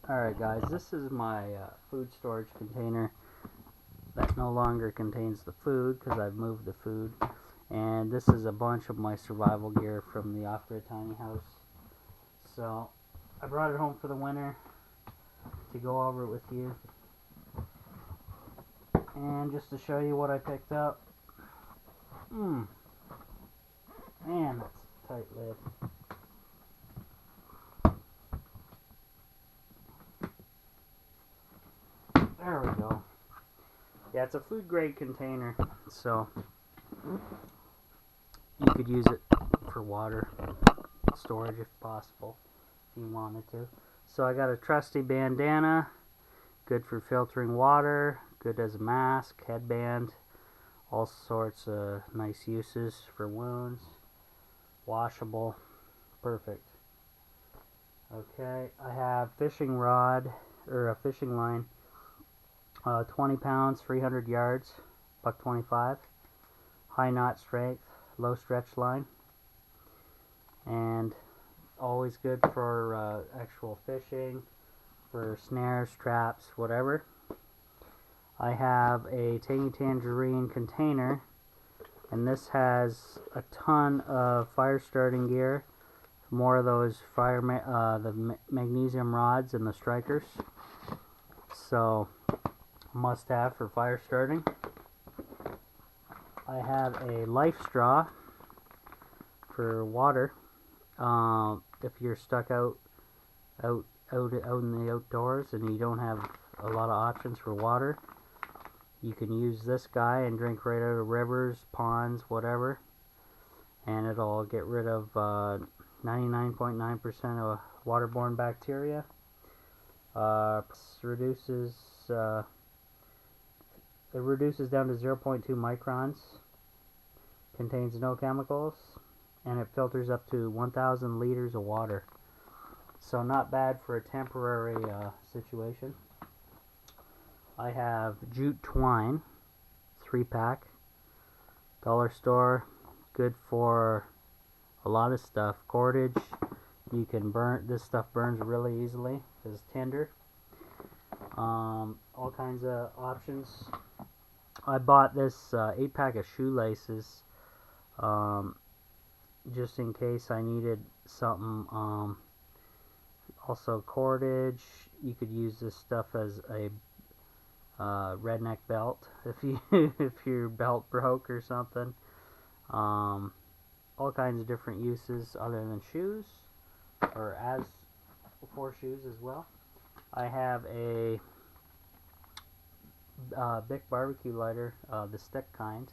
Alright guys, this is my food storage container that no longer contains the food because I've moved the food. And this is a bunch of my survival gear from the off-grid tiny house. So I brought it home for the winter to go over it with you. And just to show you what I picked up. Man, that's a tight lid. There we go. Yeah, it's a food grade container, so you could use it for water storage if possible, if you wanted to. So I got a trusty bandana, good for filtering water, good as a mask, headband, all sorts of nice uses for wounds, washable, perfect. Okay, I have fishing rod, or a fishing line, 20 pounds, 300 yards, $1.25, high knot strength, low stretch line, and always good for actual fishing, for snares, traps, whatever. I have a tangerine container, and this has a ton of fire starting gear, more of those the magnesium rods and the strikers, so must have for fire starting. I have a life straw for water. If you're stuck out in the outdoors and you don't have a lot of options for water, you can use this guy and drink right out of rivers, ponds, whatever, and it'll get rid of 99.9% of waterborne bacteria. It reduces down to 0.2 microns, contains no chemicals, and it filters up to 1,000 liters of water. So not bad for a temporary situation. I have jute twine, 3-pack, dollar store, good for a lot of stuff. Cordage, you can burn, this stuff burns really easily, it's tender. All kinds of options. I bought this 8-pack of shoelaces just in case I needed something. Also cordage, you could use this stuff as a redneck belt if you if your belt broke or something. All kinds of different uses other than shoes, or as for shoes as well. I have a Bic barbecue lighter, the stick kind,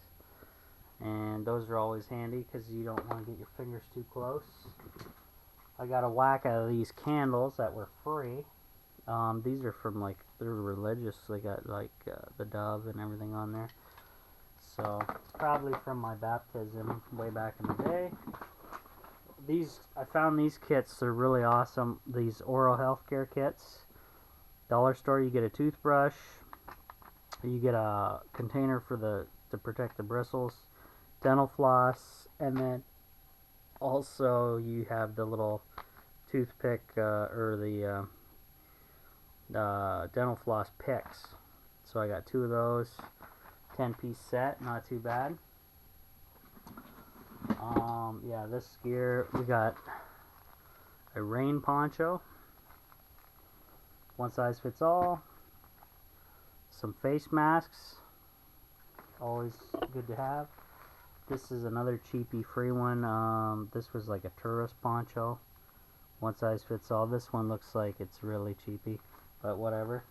and those are always handy because you don't want to get your fingers too close. I got a whack out of these candles that were free. These are from, like, they're religious. They got like the dove and everything on there, so it's probably from my baptism way back in the day. I found these kits. They're really awesome. These oral health care kits, dollar store. You get a toothbrush, you get a container for to protect the bristles, dental floss, and then also you have the little toothpick or the dental floss picks. So I got 2 of those, 10-piece set, not too bad. Yeah, this gear, we got a rain poncho, one size fits all, some face masks, always good to have. This is another cheapy free one. This was like a tourist poncho, one size fits all. This one looks like it's really cheapy, but whatever.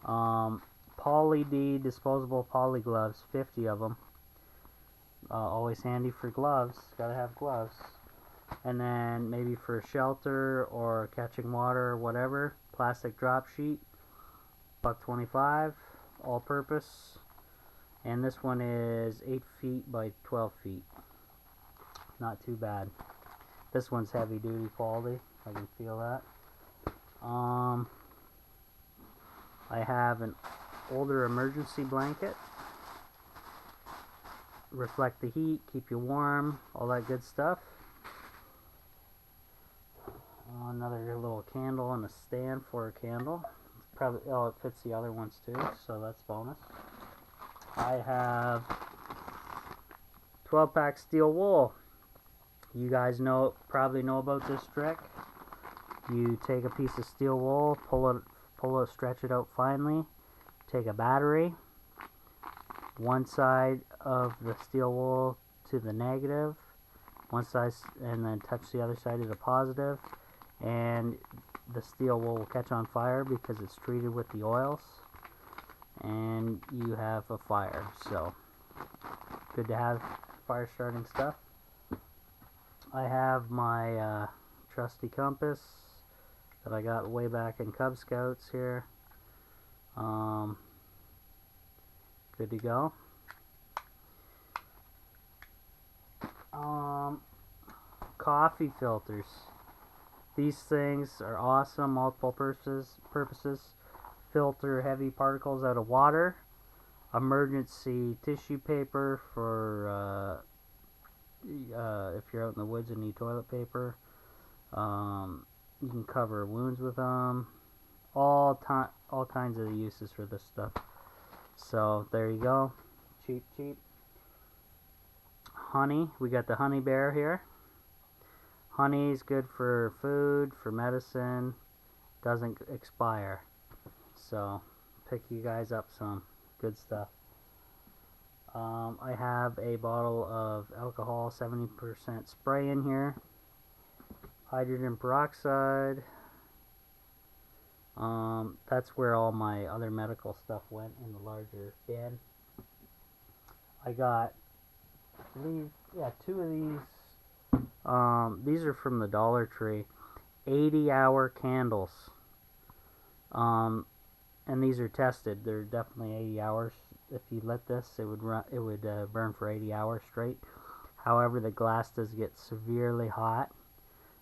Poly D disposable poly gloves, 50 of them. Always handy for gloves, gotta have gloves. And then maybe for shelter or catching water or whatever, plastic drop sheet, $1.25, all purpose. And this one is 8 feet by 12 feet. Not too bad. This one's heavy duty quality, I can feel that. I have an older emergency blanket. Reflect the heat, keep you warm, all that good stuff. Another little candle and a stand for a candle. Probably, oh, it fits the other ones too, so that's bonus. I have 12-pack steel wool. You guys probably know about this trick. You take a piece of steel wool, pull it, stretch it out finely. Take a battery, one side of the steel wool to the negative, one side, and then touch the other side to the positive, and the steel wool will catch on fire because it's treated with the oils, and you have a fire. So good to have fire starting stuff. I have my trusty compass that I got way back in Cub Scouts here. Good to go. Coffee filters. These things are awesome, multiple purposes. Filter heavy particles out of water. Emergency tissue paper for if you're out in the woods and need toilet paper. You can cover wounds with them. All kinds of uses for this stuff. So there you go. Cheap. Honey. We got the honey bear here. Honey is good for food, for medicine. Doesn't expire. So pick you guys up some good stuff. I have a bottle of alcohol, 70% spray in here. Hydrogen peroxide. That's where all my other medical stuff went, in the larger bin. I got, I believe, yeah, 2 of these. These are from the Dollar Tree. 80-hour candles. And these are tested. They're definitely 80 hours. If you lit this, it would burn for 80 hours straight. However, the glass does get severely hot.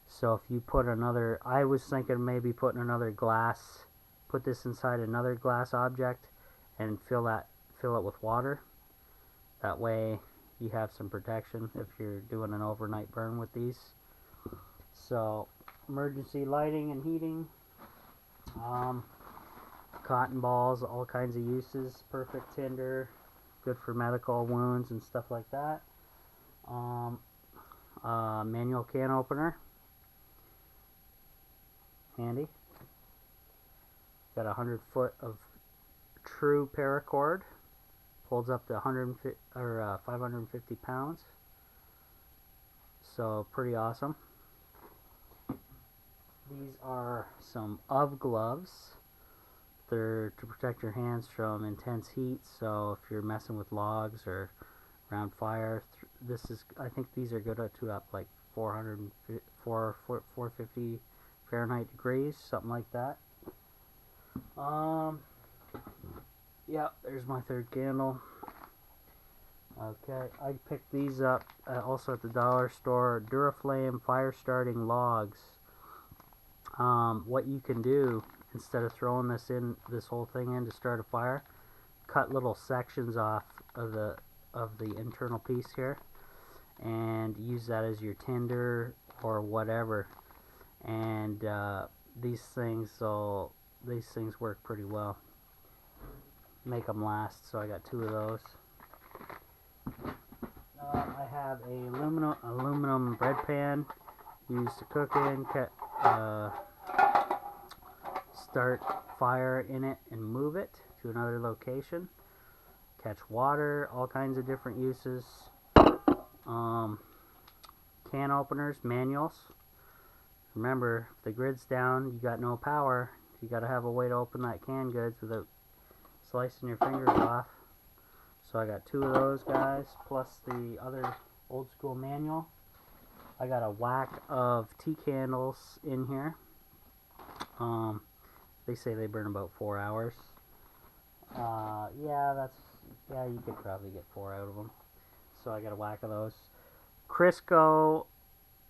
So if you put another, I was thinking maybe putting another glass, put this inside another glass object and fill it with water. That way you have some protection if you're doing an overnight burn with these. So emergency lighting and heating. Cotton balls, all kinds of uses. Perfect tinder, good for medical wounds and stuff like that. Manual can opener, handy. Got 100 foot of true paracord. Holds up to 550 pounds. So pretty awesome. These are some UV gloves. They're to protect your hands from intense heat. So if you're messing with logs or around fire, I think these are good to up like 450 Fahrenheit degrees, something like that. Yeah, there's my third candle. Okay, I picked these up also at the dollar store. Duraflame fire starting logs. What you can do, instead of throwing this whole thing in to start a fire, cut little sections off of the internal piece here and use that as your tinder or whatever. And these things work pretty well. Make them last. So I got 2 of those. I have a aluminum bread pan used to cook in. Start fire in it and move it to another location. Catch water, all kinds of different uses. Can openers, manuals. Remember, if the grid's down, you got no power. You got to have a way to open that canned goods without slicing your fingers off. So I got 2 of those guys, plus the other old school manual. I got a whack of tea candles in here. They say they burn about 4 hours. Yeah, you could probably get 4 out of them. So I got a whack of those. Crisco.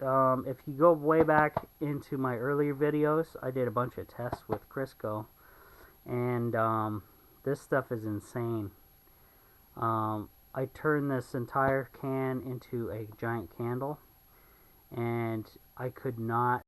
If you go way back into my earlier videos, I did a bunch of tests with Crisco, and this stuff is insane. I turned this entire can into a giant candle, and I could not